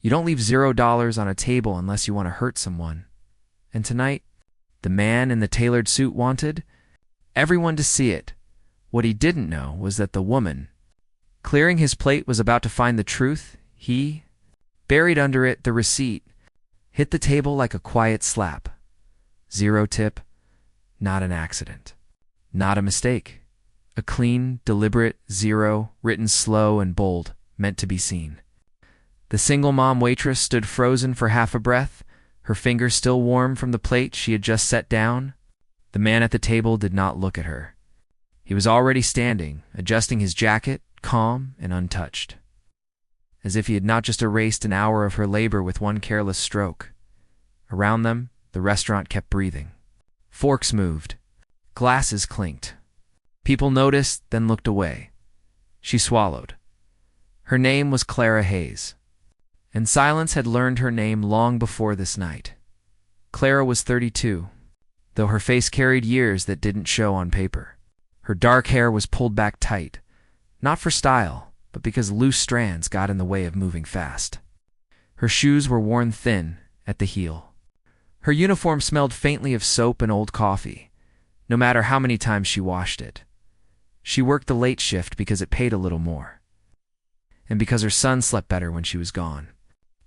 You don't leave $0 on a table unless you want to hurt someone. And tonight, the man in the tailored suit wanted everyone to see it. What he didn't know was that the woman, clearing his plate, was about to find the truth. He, buried under it the receipt, hit the table like a quiet slap. 0 tip, not an accident, not a mistake. A clean, deliberate 0, written slow and bold, meant to be seen. The single mom waitress stood frozen for half a breath, her fingers still warm from the plate she had just set down. The man at the table did not look at her. He was already standing, adjusting his jacket, calm and untouched, as if he had not just erased an hour of her labor with one careless stroke. Around them, the restaurant kept breathing. Forks moved. Glasses clinked. People noticed, then looked away. She swallowed. Her name was Clara Hayes, and Silence had learned her name long before this night. Clara was 32, though her face carried years that didn't show on paper. Her dark hair was pulled back tight, not for style, but because loose strands got in the way of moving fast. Her shoes were worn thin at the heel. Her uniform smelled faintly of soap and old coffee, no matter how many times she washed it. She worked the late shift because it paid a little more, and because her son slept better when she was gone.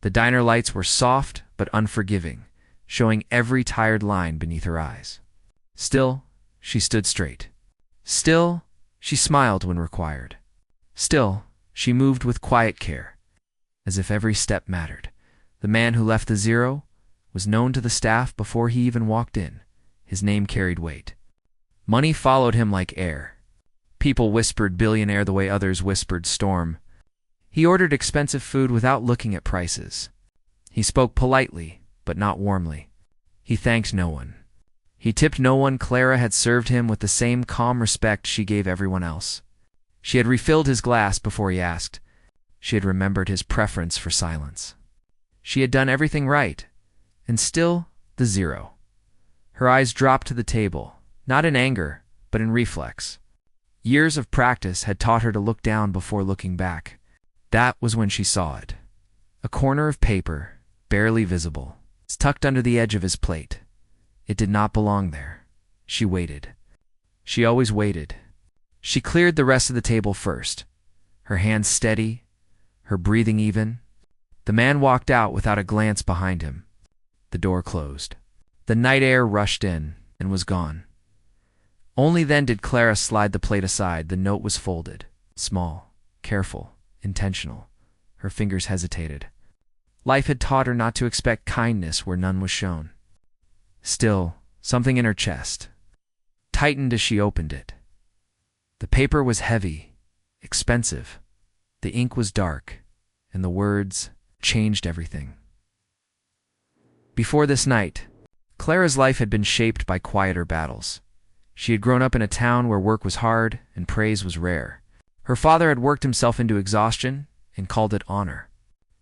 The diner lights were soft but unforgiving, showing every tired line beneath her eyes. Still, she stood straight. Still, she smiled when required. Still, she moved with quiet care, as if every step mattered. The man who left the 0 was known to the staff before he even walked in. His name carried weight. Money followed him like air. People whispered Billionaire the way others whispered Storm. He ordered expensive food without looking at prices. He spoke politely, but not warmly. He thanked no one. He tipped no one. Clara had served him with the same calm respect she gave everyone else. She had refilled his glass before he asked. She had remembered his preference for silence. She had done everything right, and still the 0. Her eyes dropped to the table, not in anger, but in reflex. Years of practice had taught her to look down before looking back. That was when she saw it. A corner of paper, barely visible, tucked under the edge of his plate. It did not belong there. She waited. She always waited. She cleared the rest of the table first, her hands steady, her breathing even. The man walked out without a glance behind him. The door closed. The night air rushed in and was gone. Only then did Clara slide the plate aside. The note was folded, small, careful, intentional. Her fingers hesitated. Life had taught her not to expect kindness where none was shown. Still, something in her chest tightened as she opened it. The paper was heavy, expensive. The ink was dark, and the words changed everything. Before this night, Clara's life had been shaped by quieter battles. She had grown up in a town where work was hard and praise was rare. Her father had worked himself into exhaustion and called it honor.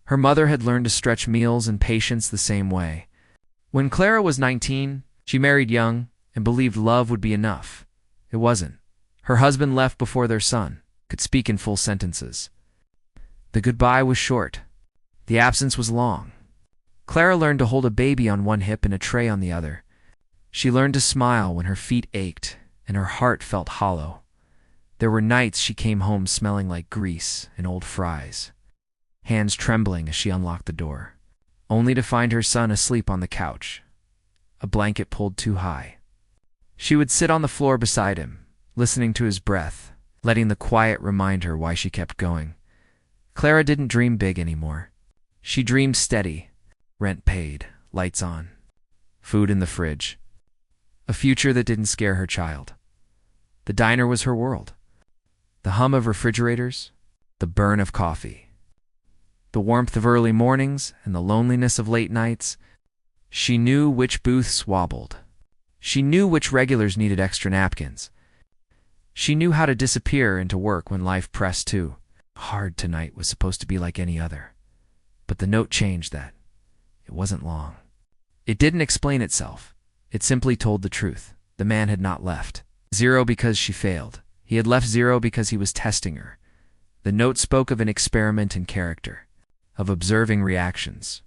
Her mother had learned to stretch meals and patience the same way. When Clara was 19, she married young and believed love would be enough. It wasn't. Her husband left before their son could speak in full sentences. The goodbye was short. The absence was long. Clara learned to hold a baby on one hip and a tray on the other. She learned to smile when her feet ached and her heart felt hollow. There were nights she came home smelling like grease and old fries, hands trembling as she unlocked the door, only to find her son asleep on the couch, a blanket pulled too high. She would sit on the floor beside him, listening to his breath, letting the quiet remind her why she kept going. Clara didn't dream big anymore. She dreamed steady, rent paid, lights on, food in the fridge, a future that didn't scare her child. The diner was her world. The hum of refrigerators, the burn of coffee, the warmth of early mornings and the loneliness of late nights. She knew which booths wobbled. She knew which regulars needed extra napkins. She knew how to disappear into work when life pressed too hard. Tonight was supposed to be like any other. But the note changed that. It wasn't long. It didn't explain itself. It simply told the truth. The man had not left 0 because she failed. He had left 0 because he was testing her. The note spoke of an experiment in character. of observing reactions,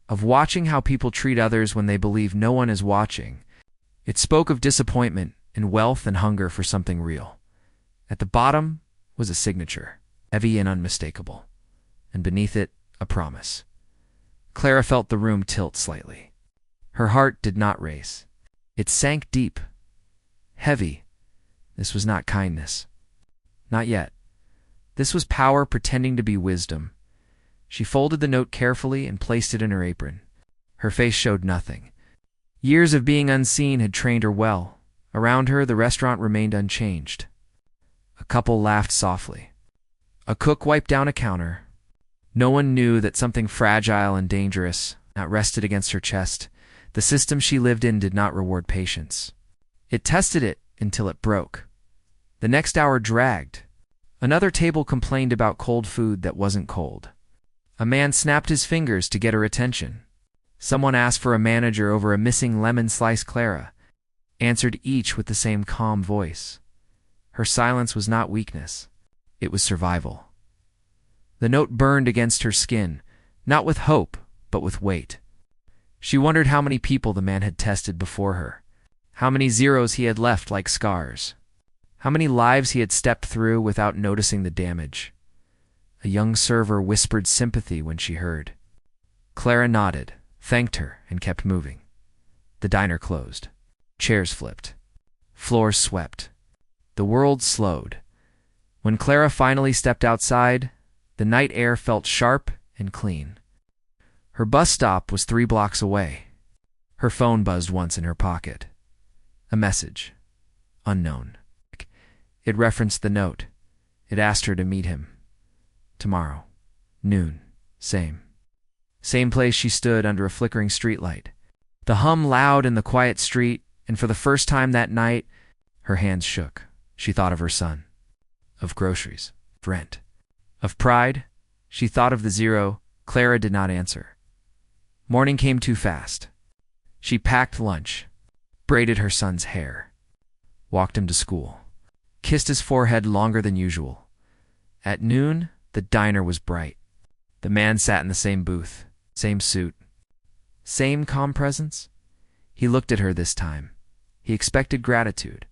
of watching how people treat others when they believe no one is watching. It spoke of disappointment and wealth and hunger for something real. At the bottom was a signature, heavy and unmistakable, and beneath it, a promise. Clara felt the room tilt slightly. Her heart did not race. It sank deep, heavy. This was not kindness. Not yet. This was power pretending to be wisdom. She folded the note carefully and placed it in her apron. Her face showed nothing. Years of being unseen had trained her well. Around her, the restaurant remained unchanged. A couple laughed softly. A cook wiped down a counter. No one knew that something fragile and dangerous rested against her chest. The system she lived in did not reward patience. It tested it until it broke. The next hour dragged. Another table complained about cold food that wasn't cold. A man snapped his fingers to get her attention. Someone asked for a manager over a missing lemon slice. Clara answered each with the same calm voice. Her silence was not weakness. It was survival. The note burned against her skin, not with hope, but with weight. She wondered how many people the man had tested before her, how many zeros he had left like scars, how many lives he had stepped through without noticing the damage. A young server whispered sympathy when she heard. Clara nodded, thanked her, and kept moving. The diner closed. Chairs flipped. Floors swept. The world slowed. When Clara finally stepped outside, the night air felt sharp and clean. Her bus stop was 3 blocks away. Her phone buzzed once in her pocket. A message. Unknown. It referenced the note. It asked her to meet him. Tomorrow. Noon. Same place she stood under a flickering streetlight. The hum loud in the quiet street, and for the first time that night, her hands shook. She thought of her son. Of groceries. Rent. Of pride. She thought of the zero. Clara did not answer. Morning came too fast. She packed lunch, braided her son's hair, walked him to school, kissed his forehead longer than usual. At noon, the diner was bright. The man sat in the same booth, same suit, same calm presence. He looked at her this time. He expected gratitude.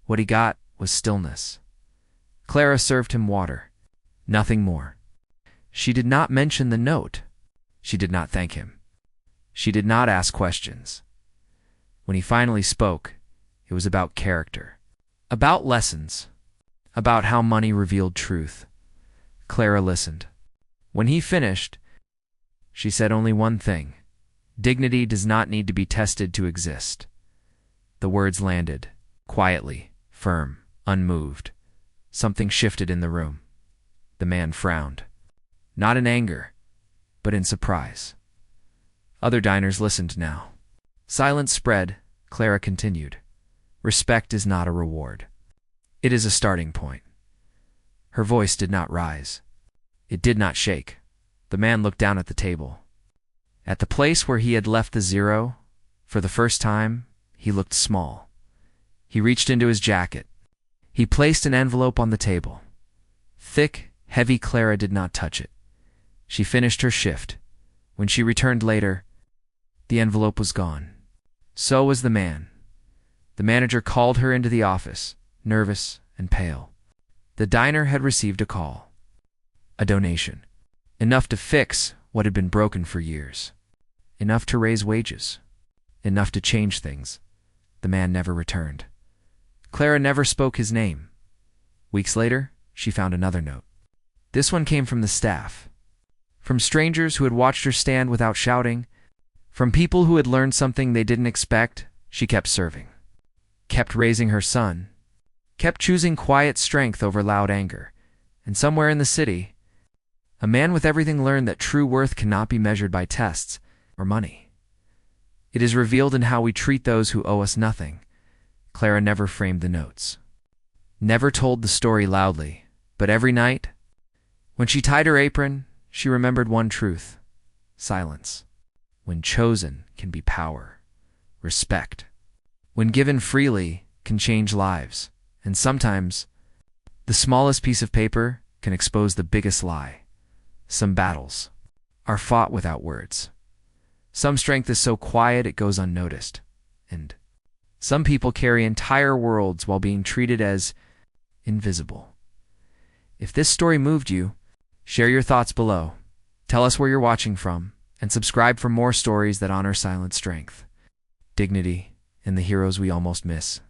What he got was stillness. Clara served him water. Nothing more. She did not mention the note. She did not thank him. She did not ask questions. When he finally spoke, it was about character, about lessons, about how money revealed truth. Clara listened. When he finished, she said only one thing. Dignity does not need to be tested to exist. The words landed, quietly, firm, unmoved. Something shifted in the room. The man frowned. Not in anger, but in surprise. Other diners listened now. Silence spread. Clara continued. Respect is not a reward. It is a starting point. Her voice did not rise. It did not shake. The man looked down at the table. At the place where he had left the zero, for the first time, he looked small. He reached into his jacket. He placed an envelope on the table. Thick, heavy. Clara did not touch it. She finished her shift. When she returned later, the envelope was gone. So was the man. The manager called her into the office, nervous and pale. The diner had received a call. A donation. Enough to fix what had been broken for years. Enough to raise wages. Enough to change things. The man never returned. Clara never spoke his name. Weeks later, she found another note. This one came from the staff. From strangers who had watched her stand without shouting. From people who had learned something they didn't expect. She kept serving. Kept raising her son. Kept choosing quiet strength over loud anger. And somewhere in the city, a man with everything learned that true worth cannot be measured by tests or money. It is revealed in how we treat those who owe us nothing. Clara never framed the notes. Never told the story loudly, but every night, when she tied her apron, she remembered one truth. Silence. When chosen, can be power. Respect. When given freely, can change lives. And sometimes, the smallest piece of paper can expose the biggest lie. Some battles are fought without words. Some strength is so quiet it goes unnoticed, and some people carry entire worlds while being treated as invisible. If this story moved you, share your thoughts below. Tell us where you're watching from, and subscribe for more stories that honor silent strength, dignity, and the heroes we almost miss.